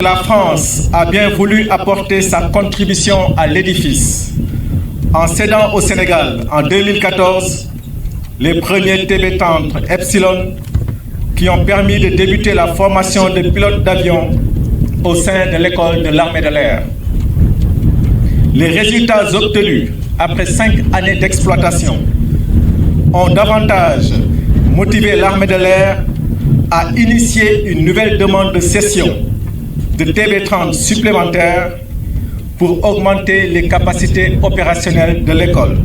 la France a bien voulu apporter sa contribution à l'édifice en cédant au Sénégal en 2014 les premiers TB30 Epsilon qui ont permis de débuter la formation de pilotes d'avion au sein de l'école de l'armée de l'air. Les résultats obtenus après 5 années d'exploitation ont davantage motivé l'armée de l'air à initier une nouvelle demande de cession de TB30 supplémentaires pour augmenter les capacités opérationnelles de l'école.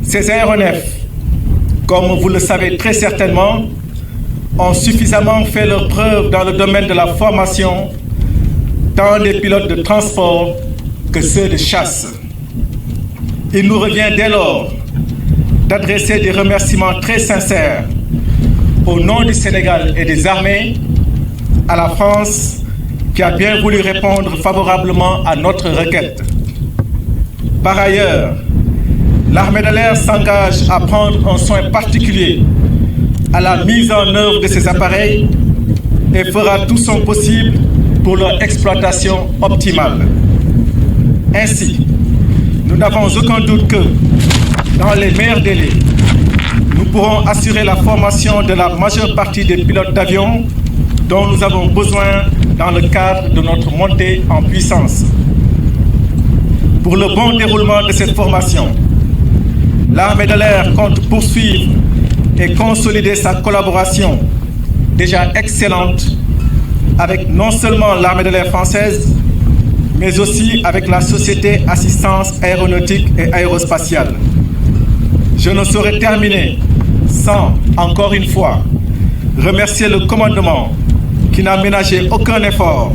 Ces aéronefs, comme vous le savez très certainement, ont suffisamment fait leur preuve dans le domaine de la formation, tant des pilotes de transport que ceux de chasse. Il nous revient dès lors d'adresser des remerciements très sincères au nom du Sénégal et des armées à la France qui a bien voulu répondre favorablement à notre requête. Par ailleurs, l'armée de l'air s'engage à prendre un soin particulier à la mise en œuvre de ces appareils et fera tout son possible pour leur exploitation optimale. Ainsi, nous n'avons aucun doute que, dans les meilleurs délais, nous pourrons assurer la formation de la majeure partie des pilotes d'avion dont nous avons besoin dans le cadre de notre montée en puissance. Pour le bon déroulement de cette formation, l'armée de l'air compte poursuivre et consolider sa collaboration déjà excellente avec non seulement l'armée de l'air française, mais aussi avec la Société Assistance Aéronautique et Aérospatiale. Je ne saurais terminer sans, encore une fois, remercier le commandement qui n'a ménagé aucun effort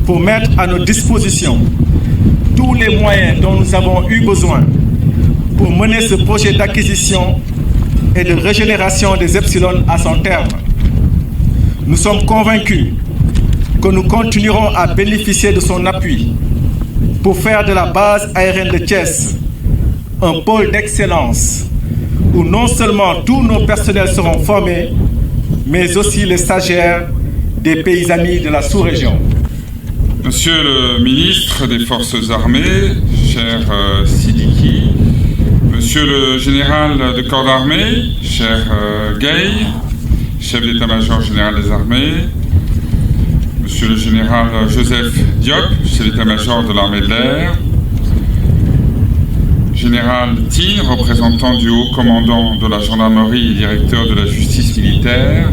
pour mettre à nos dispositions tous les moyens dont nous avons eu besoin pour mener ce projet d'acquisition et de régénération des Epsilon à son terme. Nous sommes convaincus que nous continuerons à bénéficier de son appui pour faire de la base aérienne de Thiès un pôle d'excellence où non seulement tous nos personnels seront formés, mais aussi les stagiaires des pays amis de la sous-région. Monsieur le ministre des Forces armées, cher Sidiki, Monsieur le général de corps d'armée, cher Gay, chef d'état-major général des armées, Monsieur le général Joseph Diop, chef d'état-major de l'armée de l'air, Général Tin, représentant du haut commandant de la gendarmerie et directeur de la justice militaire,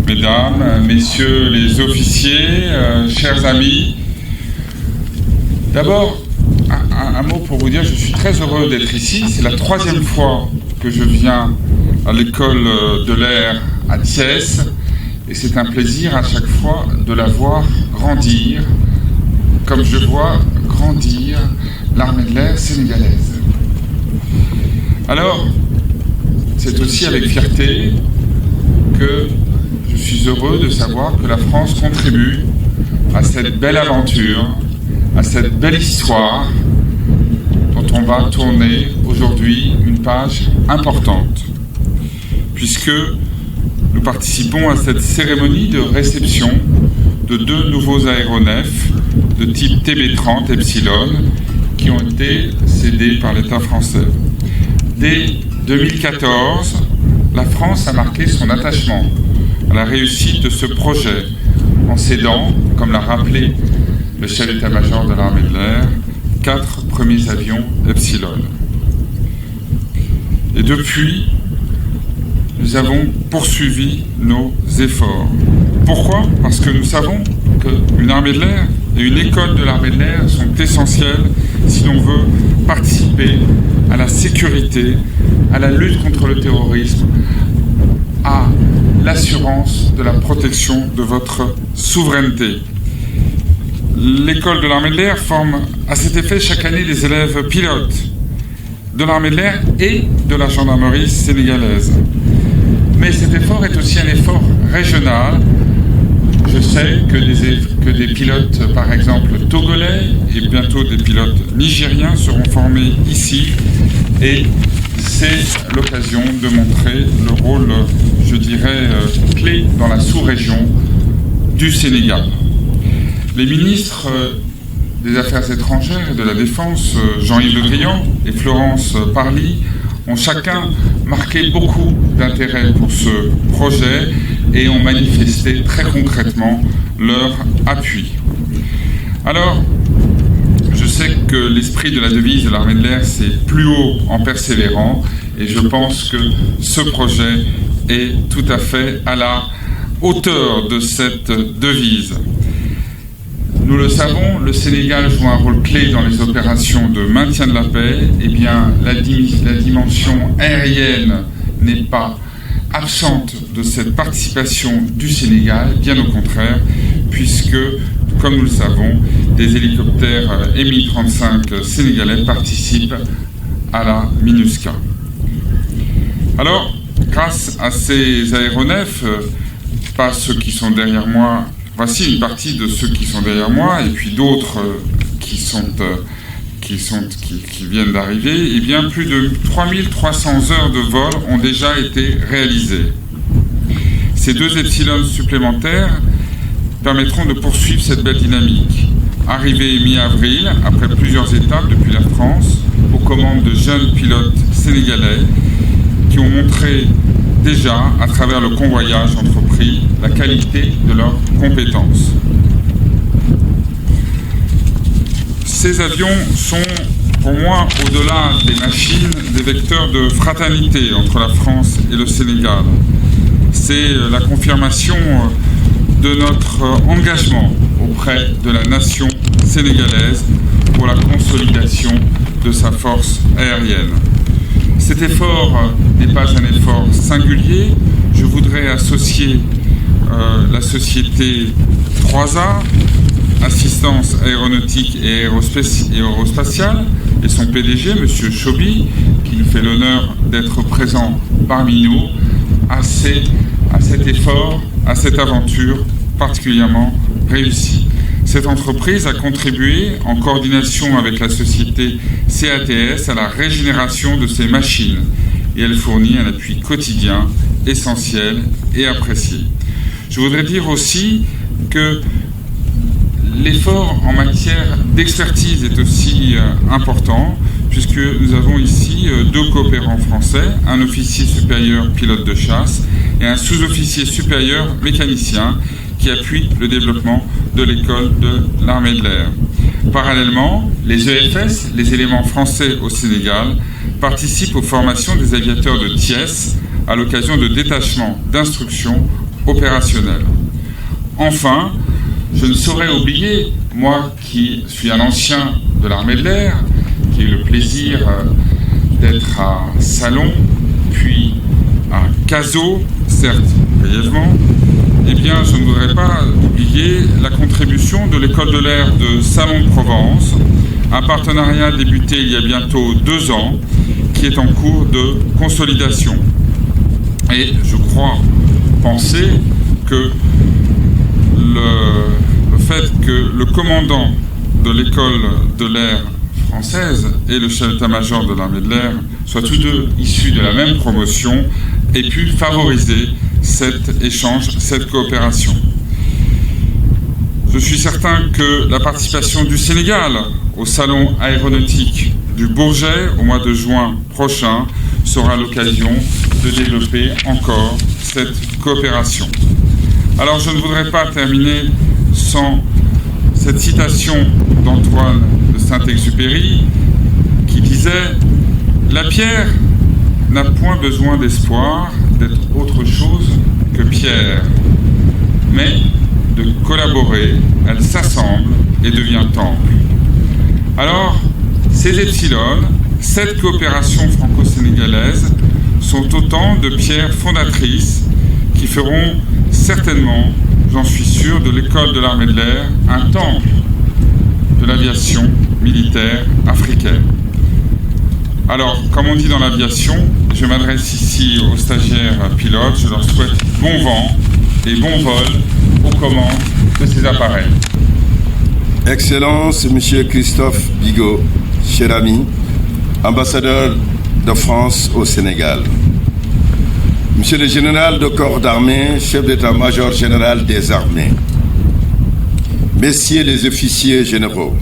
Mesdames, Messieurs les officiers, chers amis, d'abord, un mot pour vous dire, je suis très heureux d'être ici. C'est la 3e fois que je viens à l'école de l'air à Thiès et c'est un plaisir à chaque fois de la voir grandir, comme je vois grandir l'armée de l'air sénégalaise. Alors, c'est aussi avec fierté que je suis heureux de savoir que la France contribue à cette belle aventure, à cette belle histoire dont on va tourner aujourd'hui une page importante, puisque nous participons à cette cérémonie de réception de 2 nouveaux aéronefs de type TB30 Epsilon qui ont été cédés par l'État français. Dès 2014, la France a marqué son attachement à la réussite de ce projet en cédant, comme l'a rappelé le chef d'état-major de l'armée de l'air, 4 premiers avions Epsilon. Et depuis, nous avons poursuivi nos efforts. Pourquoi ? Parce que nous savons qu'une armée de l'air et une école de l'armée de l'air sont essentielles si l'on veut participer à la sécurité, à la lutte contre le terrorisme, à l'assurance de la protection de votre souveraineté. L'école de l'armée de l'air forme à cet effet chaque année des élèves pilotes de l'armée de l'air et de la gendarmerie sénégalaise. Mais cet effort est aussi un effort régional. Je sais que des pilotes, par exemple, togolais et bientôt des pilotes nigériens seront formés ici et c'est l'occasion de montrer le rôle, je dirais, clé dans la sous-région du Sénégal. Les ministres des Affaires étrangères et de la Défense, Jean-Yves Le Drian et Florence Parly, ont chacun marqué beaucoup d'intérêt pour ce projet et ont manifesté très concrètement leur appui. Alors, je sais que l'esprit de la devise de l'armée de l'air, c'est plus haut en persévérant, et je pense que ce projet est tout à fait à la hauteur de cette devise. Nous le savons, le Sénégal joue un rôle clé dans les opérations de maintien de la paix. Eh bien, la dimension aérienne n'est pas absente de cette participation du Sénégal, bien au contraire, puisque, comme nous le savons, des hélicoptères Mi-35 sénégalais participent à la MINUSCA. Alors, grâce à ces aéronefs, pas ceux qui sont derrière moi, voici une partie de ceux qui sont derrière moi, et puis d'autres qui viennent d'arriver, eh bien, plus de 3300 heures de vol ont déjà été réalisées. Ces 2 Epsilon supplémentaires permettront de poursuivre cette belle dynamique. Arrivée mi-avril, après plusieurs étapes depuis la France, aux commandes de jeunes pilotes sénégalais qui ont montré déjà, à travers le convoyage entrepris, la qualité de leurs compétences. Ces avions sont, pour moi, au-delà des machines, des vecteurs de fraternité entre la France et le Sénégal. C'est la confirmation de notre engagement auprès de la nation sénégalaise pour la consolidation de sa force aérienne. Cet effort n'est pas un effort singulier. Je voudrais associer la société 3A, Assistance Aéronautique et Aérospatiale, et son PDG, M. Chobi, qui nous fait l'honneur d'être présent parmi nous, à cet effort, à cette aventure particulièrement réussie. Cette entreprise a contribué, en coordination avec la société CATS, à la régénération de ces machines, et elle fournit un appui quotidien, essentiel et apprécié. Je voudrais dire aussi que l'effort en matière d'expertise est aussi important, puisque nous avons ici 2 coopérants français, un officier supérieur pilote de chasse et un sous-officier supérieur mécanicien qui appuie le développement de l'école de l'armée de l'air. Parallèlement, les EFS, les éléments français au Sénégal, participent aux formations des aviateurs de Thiès à l'occasion de détachements d'instruction opérationnelle. Enfin, je ne saurais oublier, moi qui suis un ancien de l'armée de l'air, qui ai eu le plaisir d'être à Salon, puis à Cazaux, certes brièvement, eh bien, je ne voudrais pas oublier la contribution de l'école de l'air de Salon de Provence, un partenariat débuté il y a bientôt 2 ans, qui est en cours de consolidation. Et je crois penser que le fait que le commandant de l'école de l'air française et le chef d'état-major de l'armée de l'air soient tous 2 issus de la même promotion ait pu favoriser cet échange, cette coopération. Je suis certain que la participation du Sénégal au salon aéronautique du Bourget au mois de juin prochain sera l'occasion de développer encore cette coopération. Alors je ne voudrais pas terminer sans cette citation d'Antoine de Saint-Exupéry qui disait « La pierre n'a point besoin d'espoir d'être autre chose que pierre, mais de collaborer, elle s'assemble et devient temple. » Alors, ces Epsilon, cette coopération franco-sénégalaise, sont autant de pierres fondatrices qui feront certainement, j'en suis sûr, de l'école de l'armée de l'air un temple de l'aviation militaire africaine. Alors, comme on dit dans l'aviation, je m'adresse ici aux stagiaires pilotes, je leur souhaite bon vent et bon vol aux commandes de ces appareils. Excellence, Monsieur Christophe Bigot, cher ami, ambassadeur de France au Sénégal. Monsieur le général de corps d'armée, chef d'état-major général des armées. Messieurs les officiers généraux,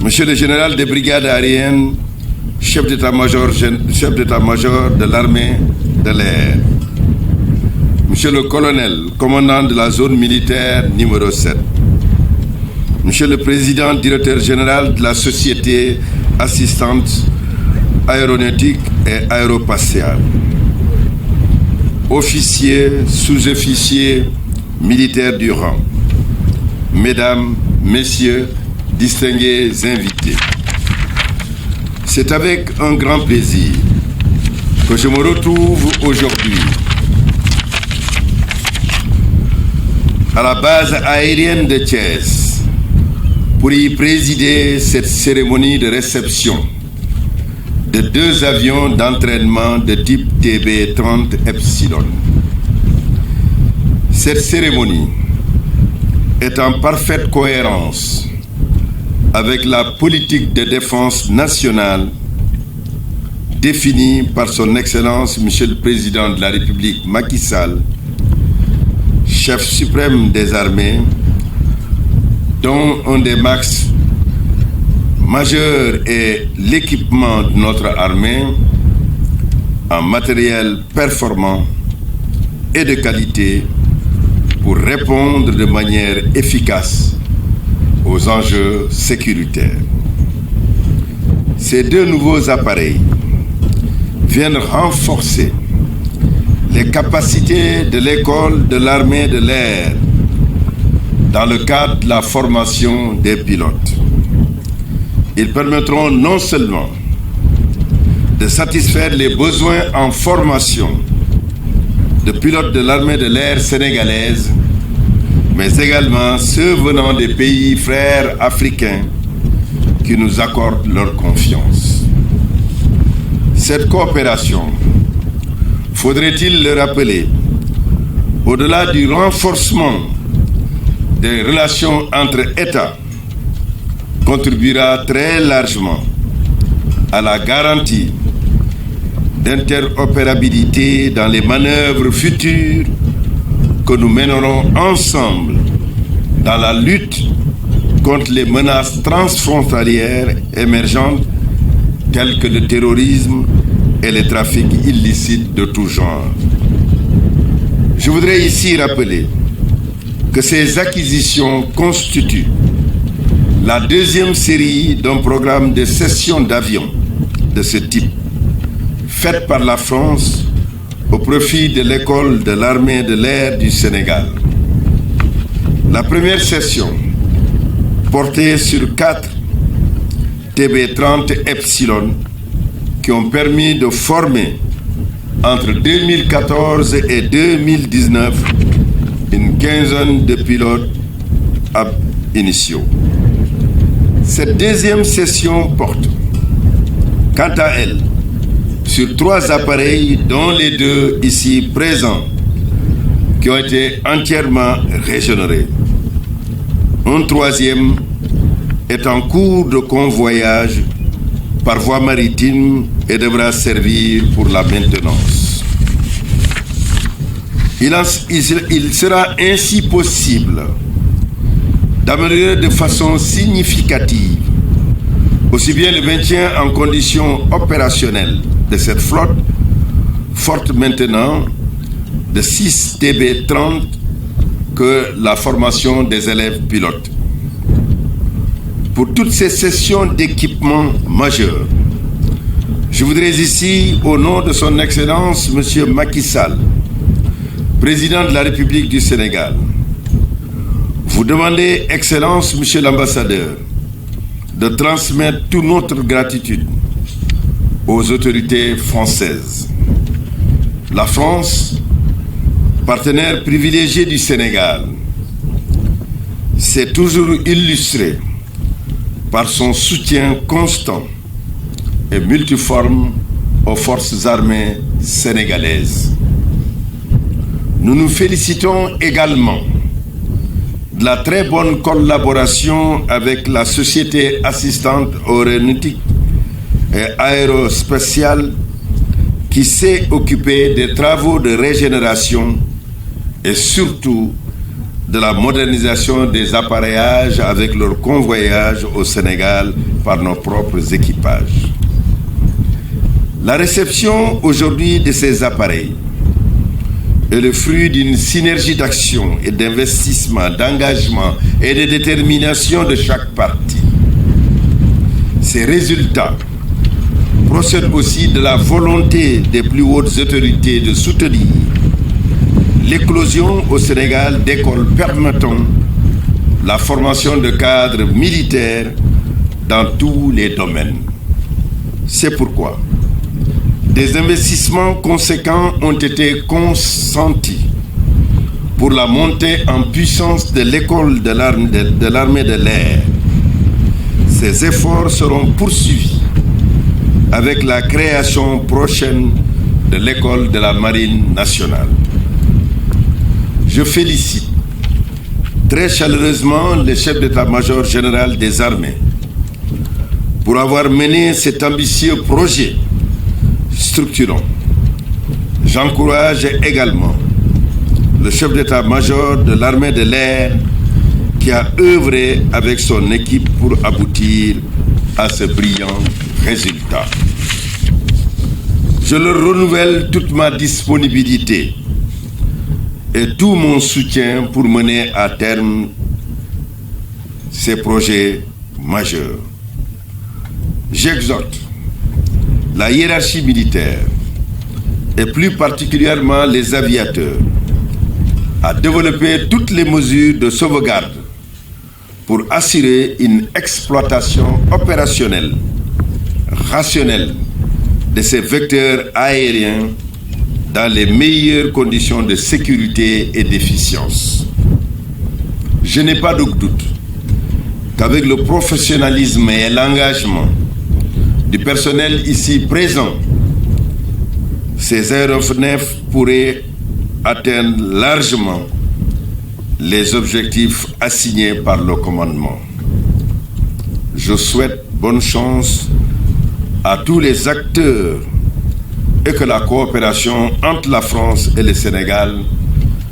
Monsieur le général des brigades aériennes, chef d'état-major de l'armée de l'air, Monsieur le colonel, commandant de la zone militaire numéro 7, Monsieur le président directeur général de la société assistante aéronautique et aérospatiale, officiers, sous-officiers, militaires du rang, Mesdames, Messieurs, distingués invités. C'est avec un grand plaisir que je me retrouve aujourd'hui à la base aérienne de Thiès pour y présider cette cérémonie de réception de 2 avions d'entraînement de type TB-30 Epsilon. Cette cérémonie est en parfaite cohérence avec la politique de défense nationale définie par son Excellence Monsieur le Président de la République Macky Sall, chef suprême des armées, dont un des axes majeurs est l'équipement de notre armée en matériel performant et de qualité pour répondre de manière efficace aux enjeux sécuritaires. Ces 2 nouveaux appareils viennent renforcer les capacités de l'école de l'armée de l'air dans le cadre de la formation des pilotes. Ils permettront non seulement de satisfaire les besoins en formation de pilotes de l'armée de l'air sénégalaise, mais également ceux venant des pays frères africains qui nous accordent leur confiance. Cette coopération, faudrait-il le rappeler, au-delà du renforcement des relations entre États, contribuera très largement à la garantie d'interopérabilité dans les manœuvres futures que nous mènerons ensemble dans la lutte contre les menaces transfrontalières émergentes telles que le terrorisme et les trafics illicites de tout genre. Je voudrais ici rappeler que ces acquisitions constituent la 2e série d'un programme de cession d'avions de ce type, faite par la France au profit de l'école de l'armée de l'air du Sénégal. La première session portait sur 4 TB-30 Epsilon qui ont permis de former entre 2014 et 2019 une quinzaine de pilotes initiaux. Cette 2e session porte, quant à elle, sur 3 appareils, dont les 2 ici présents, qui ont été entièrement régénérés. Un 3e est en cours de convoyage par voie maritime et devra servir pour la maintenance. Il sera ainsi possible d'améliorer de façon significative aussi bien le maintien en condition opérationnelle de cette flotte, forte maintenant de 6 TB-30, que la formation des élèves pilotes. Pour toutes ces sessions d'équipement majeurs, je voudrais ici, au nom de son Excellence M. Macky Sall, Président de la République du Sénégal, vous demander, Excellence, Monsieur l'Ambassadeur, de transmettre toute notre gratitude aux autorités françaises. La France, partenaire privilégié du Sénégal, s'est toujours illustrée par son soutien constant et multiforme aux forces armées sénégalaises. Nous nous félicitons également de la très bonne collaboration avec la Société assistante aéronautique et aérospatiale qui s'est occupée des travaux de régénération et surtout de la modernisation des appareillages avec leur convoyage au Sénégal par nos propres équipages. La réception aujourd'hui de ces appareils est le fruit d'une synergie d'action et d'investissement, d'engagement et de détermination de chaque partie. Ces résultats procèdent aussi de la volonté des plus hautes autorités de soutenir l'éclosion au Sénégal d'écoles permettant la formation de cadres militaires dans tous les domaines. C'est pourquoi des investissements conséquents ont été consentis pour la montée en puissance de l'école de l'armée de l'air. Ces efforts seront poursuivis avec la création prochaine de l'école de la Marine nationale. Je félicite très chaleureusement le chef d'état-major général des armées pour avoir mené cet ambitieux projet structurant. J'encourage également le chef d'état-major de l'armée de l'air qui a œuvré avec son équipe pour aboutir à ce brillant résultat. Je leur renouvelle toute ma disponibilité et tout mon soutien pour mener à terme ces projets majeurs. J'exhorte la hiérarchie militaire et plus particulièrement les aviateurs à développer toutes les mesures de sauvegarde pour assurer une exploitation opérationnelle, rationnelle de ces vecteurs aériens dans les meilleures conditions de sécurité et d'efficience. Je n'ai pas de doute qu'avec le professionnalisme et l'engagement du personnel ici présent, ces aéronefs pourraient atteindre largement les objectifs assignés par le commandement. Je souhaite bonne chance à tous les acteurs et que la coopération entre la France et le Sénégal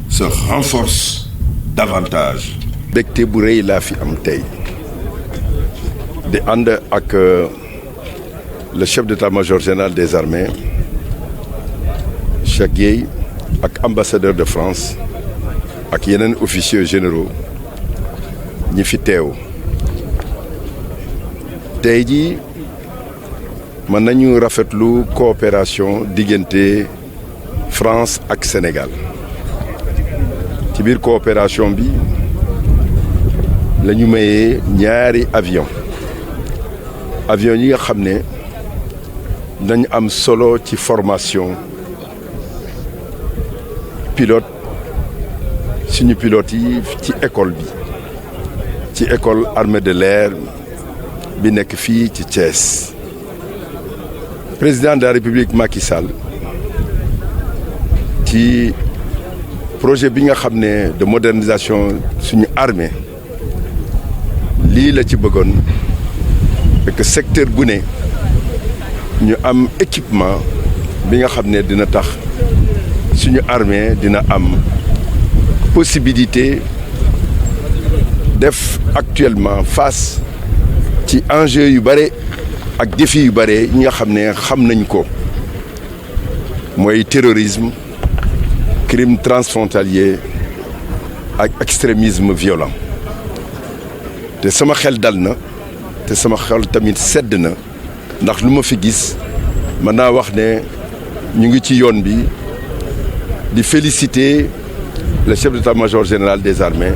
se renforce davantage. mbégte bu rëy laa fi am tey di ànd ak le chef d'état-major général des armées Cheikh Gueye ak ambassadeur de France ak yeneen officiers généraux ñi fi teew tey jii mën nañu rafetlu coopération diggante France ak Sénégal ci biir coopération bi la ñu mayee ñaari avion yi nga xam ne dañ am solo ci formation pilote suñu pilote yi ci école bi ci école armée de l'air bi nekk fii ci Thiès. Président de la République Macky Sall ci projet bi nga xam ne de modernisation suñu armée lii la ci bëggoon que secteur bu ne ñu am équipement bi nga xam ne dina tax suñu armée dina am possibilité def actuellement face ci enjeux yu bare ak défis yu bare yi nga xam ne xam nañ ko mooy terrorisme crime transfrontalier ak extrémisme violent te sama xel dal na te sama xel tamit sedd na ndax lu ma fi gis mën naa wax ne ñu ngi ci yoon bi di féliciter le chef d'état-major général des armées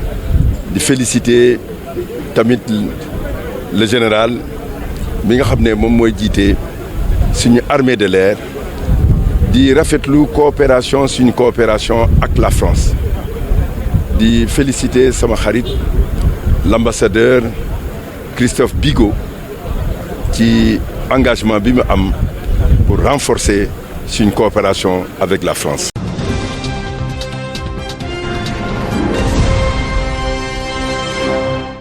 di féliciter tamit le général bi nga xam ne moom mooy jiite suñu armée de l'air di rafetlu suñu coopération ak la France di féliciter sama xarit l'ambassadeur Christophe Bigot ci engagement bi mu am pour renforcer suñu coopération avec la France.